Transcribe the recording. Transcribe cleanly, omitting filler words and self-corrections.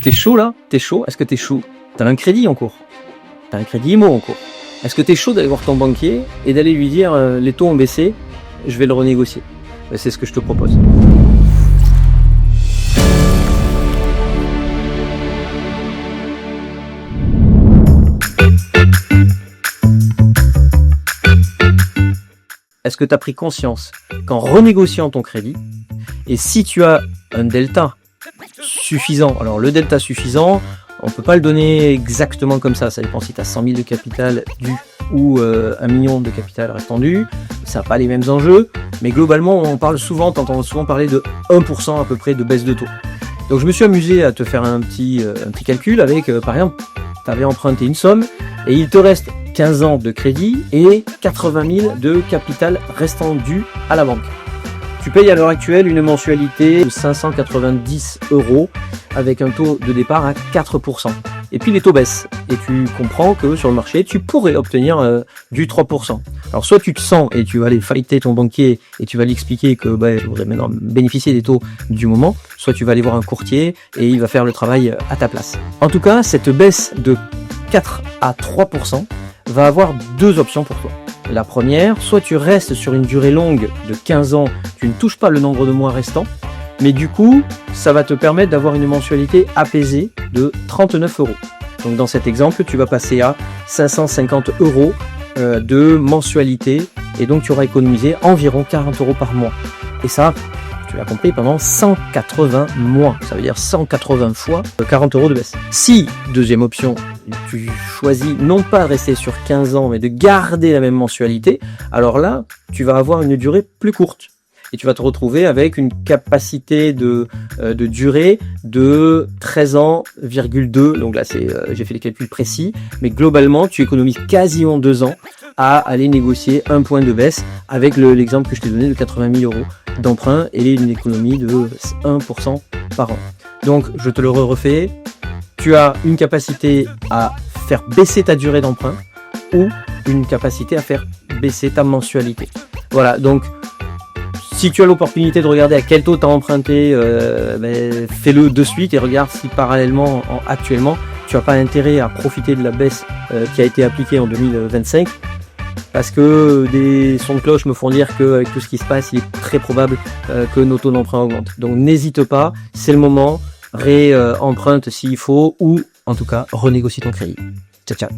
T'es chaud là? T'es chaud? Est-ce que t'es chaud? T'as un crédit en cours. T'as un crédit IMO en cours. Est-ce que t'es chaud d'aller voir ton banquier et d'aller lui dire les taux ont baissé, je vais le renégocier? C'est ce que je te propose. Est-ce que tu as pris conscience qu'en renégociant ton crédit, et si tu as un delta suffisant, alors le delta suffisant, on ne peut pas le donner exactement comme ça dépend si tu as 100 000 de capital dû ou 1 million de capital restant dû, ça n'a pas les mêmes enjeux, mais globalement on parle souvent, t'entends souvent parler de 1% à peu près de baisse de taux. Donc je me suis amusé à te faire un petit calcul avec, par exemple, tu avais emprunté une somme et il te reste 15 ans de crédit et 80 000 de capital restant dû à la banque. Tu payes à l'heure actuelle une mensualité de 590 € avec un taux de départ à 4%. Et puis les taux baissent et tu comprends que sur le marché tu pourrais obtenir du 3%. Alors soit tu te sens et tu vas aller fighter ton banquier et tu vas lui expliquer que je voudrais maintenant bénéficier des taux du moment, soit tu vas aller voir un courtier et il va faire le travail à ta place. En tout cas, cette baisse de 4 à 3% va avoir deux options pour toi. La première, soit tu restes sur une durée longue de 15 ans, tu ne touches pas le nombre de mois restants, mais du coup, ça va te permettre d'avoir une mensualité apaisée de 39 €. Donc dans cet exemple, tu vas passer à 550 € de mensualité, et donc tu auras économisé environ 40 € par mois. Et ça, tu l'as compris, pendant 180 mois. Ça veut dire 180 fois 40 € de baisse. Si, deuxième option, tu choisis non pas de rester sur 15 ans, mais de garder la même mensualité, alors là, tu vas avoir une durée plus courte. Et tu vas te retrouver avec une capacité de durée de 13 ans,2. Donc là, j'ai fait les calculs précis, mais globalement, tu économises quasiment 2 ans à aller négocier un point de baisse avec l'exemple que je t'ai donné de 80 000 € d'emprunt et une économie de 1% par an. Donc, je te le refais. Tu as une capacité à faire baisser ta durée d'emprunt ou une capacité à faire baisser ta mensualité. Voilà, donc si tu as l'opportunité de regarder à quel taux tu as emprunté, fais-le de suite et regarde si parallèlement, actuellement, tu n'as pas intérêt à profiter de la baisse qui a été appliquée en 2025. Parce que des sons de cloche me font dire qu'avec tout ce qui se passe, il est très probable que nos taux d'emprunt augmentent. Donc n'hésite pas, c'est le moment, réemprunte s'il faut, ou en tout cas renégocie ton crédit. Ciao ciao.